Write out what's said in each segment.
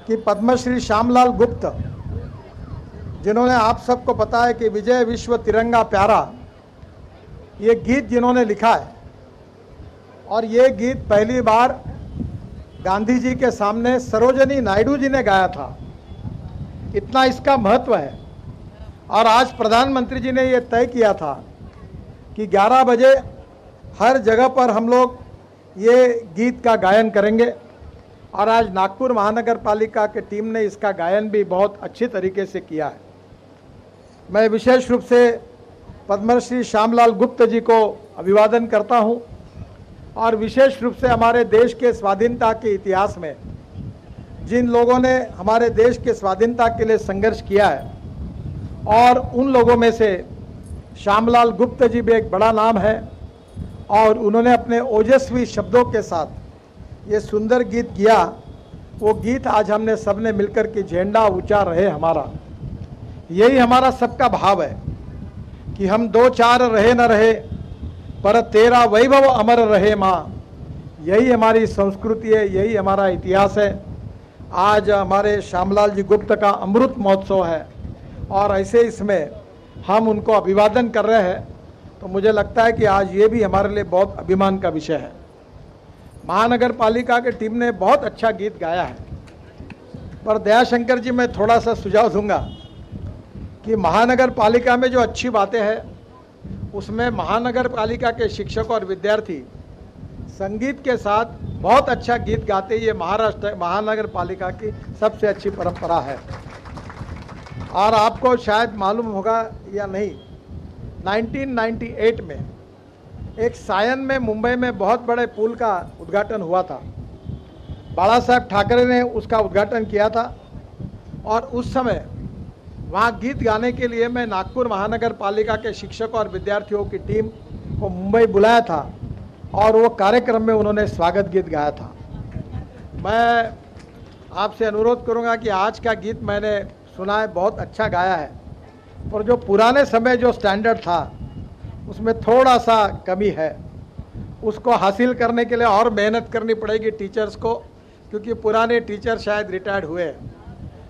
कि पद्मश्री श्यामलाल गुप्त, जिन्होंने, आप सबको पता है कि विजय विश्व तिरंगा प्यारा, ये गीत जिन्होंने लिखा है, और ये गीत पहली बार गांधी जी के सामने सरोजिनी नायडू जी ने गाया था। इतना इसका महत्व है। और आज प्रधानमंत्री जी ने ये तय किया था कि 11 बजे हर जगह पर हम लोग ये गीत का गायन करेंगे। और आज नागपुर महानगर पालिका के टीम ने इसका गायन भी बहुत अच्छी तरीके से किया है। मैं विशेष रूप से पद्मश्री श्यामलाल गुप्त जी को अभिवादन करता हूं, और विशेष रूप से हमारे देश के स्वाधीनता के इतिहास में जिन लोगों ने हमारे देश के स्वाधीनता के लिए संघर्ष किया है, और उन लोगों में से श्यामलाल गुप्त जी भी एक बड़ा नाम है। और उन्होंने अपने ओजस्वी शब्दों के साथ ये सुंदर गीत किया। वो गीत आज हमने सबने मिलकर के झंडा ऊंचा रहे हमारा, यही हमारा सबका भाव है कि हम दो चार रहे न रहे, पर तेरा वैभव अमर रहे माँ। यही हमारी संस्कृति है, यही हमारा इतिहास है। आज हमारे श्यामलाल जी गुप्त का अमृत महोत्सव है, और ऐसे इसमें हम उनको अभिवादन कर रहे हैं, तो मुझे लगता है कि आज ये भी हमारे लिए बहुत अभिमान का विषय है। महानगर पालिका की टीम ने बहुत अच्छा गीत गाया है, पर दयाशंकर जी, मैं थोड़ा सा सुझाव दूंगा कि महानगर पालिका में जो अच्छी बातें हैं, उसमें महानगर पालिका के शिक्षक और विद्यार्थी संगीत के साथ बहुत अच्छा गीत गाते। ये महाराष्ट्र महानगर पालिका की सबसे अच्छी परंपरा है। और आपको शायद मालूम होगा या नहीं, 1998 में एक सायन में मुंबई में बहुत बड़े पुल का उद्घाटन हुआ था। बाला साहब ठाकरे ने उसका उद्घाटन किया था, और उस समय वहाँ गीत गाने के लिए मैं नागपुर महानगर पालिका के शिक्षक और विद्यार्थियों की टीम को मुंबई बुलाया था, और वो कार्यक्रम में उन्होंने स्वागत गीत गाया था। मैं आपसे अनुरोध करूँगा कि आज का गीत मैंने सुना है, बहुत अच्छा गाया है, और जो पुराने समय जो स्टैंडर्ड था उसमें थोड़ा सा कमी है। उसको हासिल करने के लिए और मेहनत करनी पड़ेगी टीचर्स को, क्योंकि पुराने टीचर शायद रिटायर्ड हुए हैं।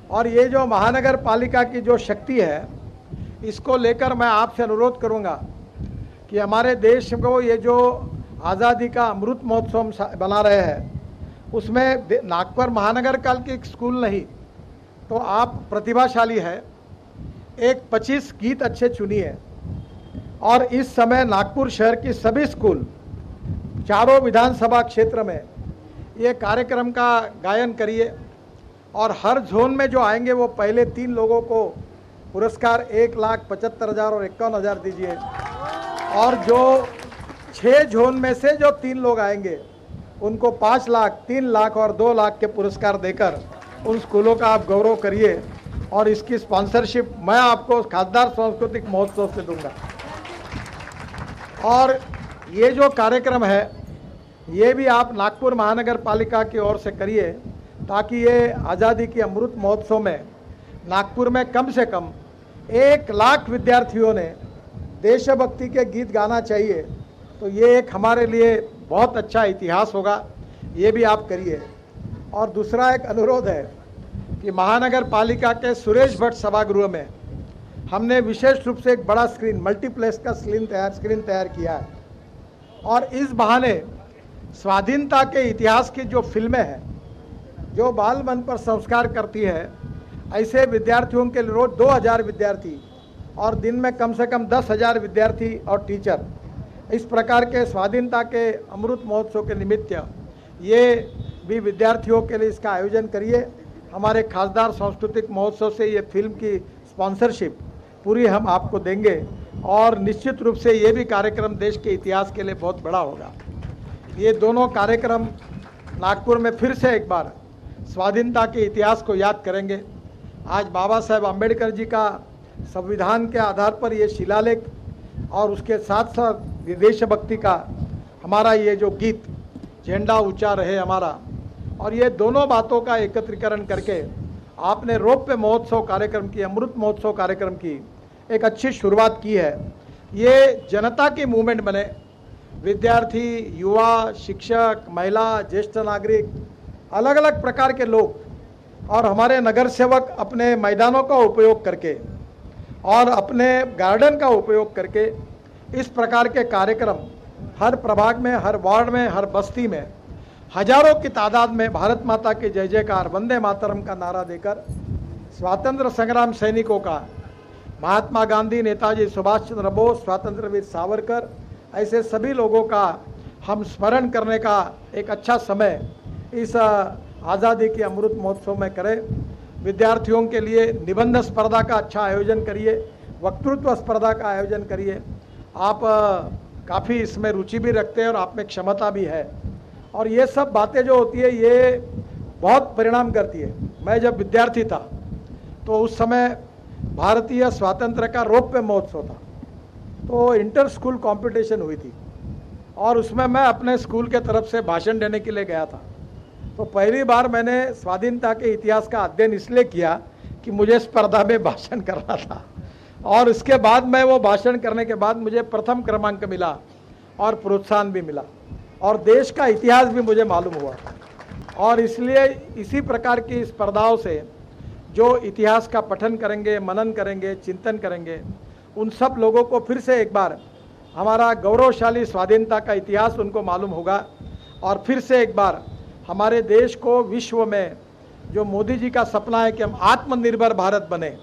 और ये जो महानगर पालिका की जो शक्ति है, इसको लेकर मैं आपसे अनुरोध करूंगा कि हमारे देश को ये जो आज़ादी का अमृत महोत्सव बना रहे हैं, उसमें नागपुर महानगर काल के स्कूल नहीं, तो आप प्रतिभाशाली है, एक 25 गीत अच्छे चुनिए। और इस समय नागपुर शहर की सभी स्कूल, चारों विधानसभा क्षेत्र में ये कार्यक्रम का गायन करिए, और हर जोन में जो आएंगे वो पहले 3 लोगों को पुरस्कार 1,75,000 और 51,000 दीजिए। और जो 6 जोन में से जो 3 लोग आएंगे उनको 5 लाख, 3 लाख और 2 लाख के पुरस्कार देकर उन स्कूलों का आप गौरव करिए। और इसकी स्पॉन्सरशिप मैं आपको खासदार सांस्कृतिक महोत्सव से दूंगा। और ये जो कार्यक्रम है, ये भी आप नागपुर महानगर पालिका की ओर से करिए, ताकि ये आज़ादी की अमृत महोत्सव में नागपुर में कम से कम 1 लाख विद्यार्थियों ने देशभक्ति के गीत गाना चाहिए। तो ये एक हमारे लिए बहुत अच्छा इतिहास होगा, ये भी आप करिए। और दूसरा एक अनुरोध है कि महानगर पालिका के सुरेश भट्ट सभागृह में हमने विशेष रूप से एक बड़ा स्क्रीन, मल्टीप्लेक्स का स्क्रीन तैयार किया है। और इस बहाने स्वाधीनता के इतिहास की जो फिल्में हैं, जो बाल मन पर संस्कार करती है, ऐसे विद्यार्थियों के लिए रोज 2000 विद्यार्थी और दिन में कम से कम 10,000 विद्यार्थी और टीचर इस प्रकार के स्वाधीनता के अमृत महोत्सव के निमित्त ये भी विद्यार्थियों के लिए इसका आयोजन करिए। हमारे खासदार सांस्कृतिक महोत्सव से ये फिल्म की स्पॉन्सरशिप पूरी हम आपको देंगे, और निश्चित रूप से ये भी कार्यक्रम देश के इतिहास के लिए बहुत बड़ा होगा। ये दोनों कार्यक्रम नागपुर में फिर से एक बार स्वाधीनता के इतिहास को याद करेंगे। आज बाबा साहेब अम्बेडकर जी का संविधान के आधार पर ये शिलालेख, और उसके साथ साथ देशभक्ति का हमारा ये जो गीत झंडा ऊंचा रहे हमारा, और ये दोनों बातों का एकत्रीकरण करके आपने रौप्य महोत्सव कार्यक्रम की, अमृत महोत्सव कार्यक्रम की एक अच्छी शुरुआत की है। ये जनता की मूवमेंट बने, विद्यार्थी, युवा, शिक्षक, महिला, ज्येष्ठ नागरिक, अलग अलग प्रकार के लोग और हमारे नगर सेवक अपने मैदानों का उपयोग करके और अपने गार्डन का उपयोग करके इस प्रकार के कार्यक्रम हर प्रभाग में, हर वार्ड में, हर बस्ती में हजारों की तादाद में भारत माता की जय जयकार, वंदे मातरम का नारा देकर स्वातंत्र संग्राम सैनिकों का, महात्मा गांधी, नेताजी सुभाष चंद्र बोस, स्वतंत्र वीर सावरकर, ऐसे सभी लोगों का हम स्मरण करने का एक अच्छा समय इस आज़ादी के अमृत महोत्सव में करें। विद्यार्थियों के लिए निबंध स्पर्धा का अच्छा आयोजन करिए, वक्तृत्व स्पर्धा का आयोजन करिए। आप काफ़ी इसमें रुचि भी रखते हैं और आप में क्षमता भी है, और ये सब बातें जो होती है ये बहुत परिणाम करती है। मैं जब विद्यार्थी था तो उस समय भारतीय स्वातंत्र का रौप्य महोत्सव था, तो इंटर स्कूल कंपटीशन हुई थी और उसमें मैं अपने स्कूल के तरफ से भाषण देने के लिए गया था। तो पहली बार मैंने स्वाधीनता के इतिहास का अध्ययन इसलिए किया कि मुझे स्पर्धा में भाषण करना था, और इसके बाद मैं वो भाषण करने के बाद मुझे प्रथम क्रमांक मिला और प्रोत्साहन भी मिला और देश का इतिहास भी मुझे मालूम हुआ। और इसलिए इसी प्रकार की स्पर्धाओं से जो इतिहास का पठन करेंगे, मनन करेंगे, चिंतन करेंगे, उन सब लोगों को फिर से एक बार हमारा गौरवशाली स्वाधीनता का इतिहास उनको मालूम होगा, और फिर से एक बार हमारे देश को विश्व में जो मोदी जी का सपना है कि हम आत्मनिर्भर भारत बने,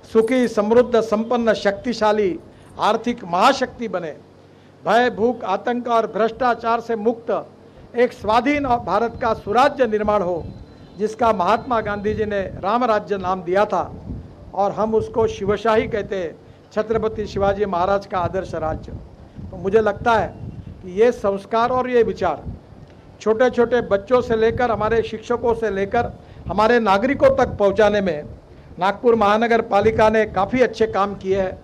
सुखी, समृद्ध, संपन्न, शक्तिशाली, आर्थिक महाशक्ति बने, भय, भूख, आतंक और भ्रष्टाचार से मुक्त एक स्वाधीन और भारत का सुराज्य निर्माण हो, जिसका महात्मा गांधी जी ने राम राज्य नाम दिया था, और हम उसको शिवशाही कहते हैं, छत्रपति शिवाजी महाराज का आदर्श राज्य। तो मुझे लगता है कि ये संस्कार और ये विचार छोटे छोटे बच्चों से लेकर हमारे शिक्षकों से लेकर हमारे नागरिकों तक पहुंचाने में नागपुर महानगर पालिका ने काफ़ी अच्छे काम किए हैं,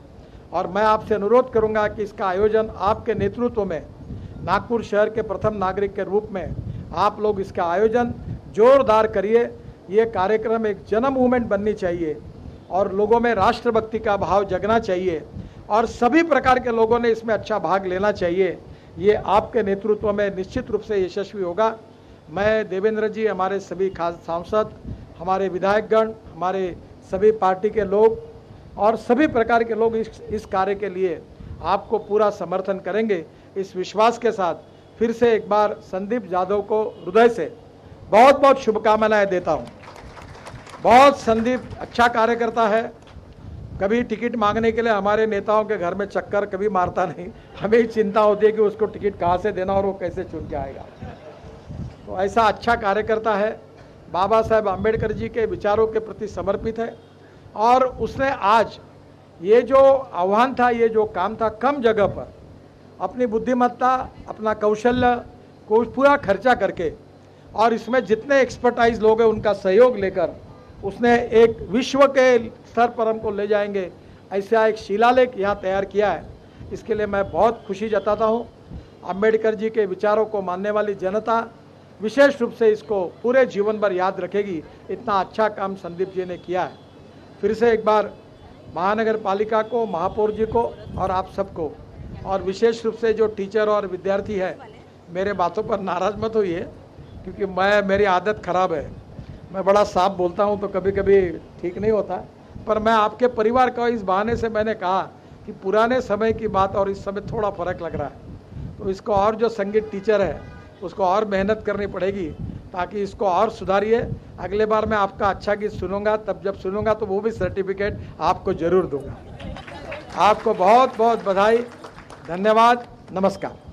और मैं आपसे अनुरोध करूंगा कि इसका आयोजन आपके नेतृत्व में नागपुर शहर के प्रथम नागरिक के रूप में आप लोग इसका आयोजन जोरदार करिए। ये कार्यक्रम एक जन मूवमेंट बननी चाहिए और लोगों में राष्ट्रभक्ति का भाव जगना चाहिए, और सभी प्रकार के लोगों ने इसमें अच्छा भाग लेना चाहिए। ये आपके नेतृत्व में निश्चित रूप से यशस्वी होगा। मैं देवेंद्र जी, हमारे सभी खास सांसद, हमारे विधायकगण, हमारे सभी पार्टी के लोग और सभी प्रकार के लोग इस कार्य के लिए आपको पूरा समर्थन करेंगे, इस विश्वास के साथ फिर से एक बार संदीप जाधव को हृदय से बहुत बहुत शुभकामनाएं देता हूं। बहुत संदीप अच्छा कार्यकर्ता है, कभी टिकट मांगने के लिए हमारे नेताओं के घर में चक्कर कभी मारता नहीं। हमें ही चिंता होती है कि उसको टिकट कहाँ से देना और वो कैसे चुन के आएगा। तो ऐसा अच्छा कार्यकर्ता है, बाबा साहेब आम्बेडकर जी के विचारों के प्रति समर्पित है, और उसने आज ये जो आह्वान था, ये जो काम था, कम जगह पर अपनी बुद्धिमत्ता, अपना कौशल्य को पूरा खर्चा करके और इसमें जितने एक्सपर्टाइज लोग हैं उनका सहयोग लेकर उसने एक विश्व के स्तर पर हमको ले जाएंगे, ऐसा एक शिलालेख यहाँ तैयार किया है। इसके लिए मैं बहुत खुशी जताता हूँ। अम्बेडकर जी के विचारों को मानने वाली जनता विशेष रूप से इसको पूरे जीवन भर याद रखेगी। इतना अच्छा काम संदीप जी ने किया है। फिर से एक बार महानगर पालिका को, महापौर जी को और आप सबको, और विशेष रूप से जो टीचर और विद्यार्थी है, मेरे बातों पर नाराज़ मत होइए, क्योंकि मेरी आदत ख़राब है, मैं बड़ा साफ बोलता हूँ तो कभी कभी ठीक नहीं होता। पर मैं आपके परिवार का इस बहाने से मैंने कहा कि पुराने समय की बात और इस समय थोड़ा फ़र्क लग रहा है, तो इसको और जो संगीत टीचर है उसको और मेहनत करनी पड़ेगी ताकि इसको और सुधारिए। अगले बार मैं आपका अच्छा गीत सुनूंगा, तब जब सुनूंगा तो वो भी सर्टिफिकेट आपको ज़रूर दूंगा। आपको बहुत बहुत बधाई, धन्यवाद, नमस्कार।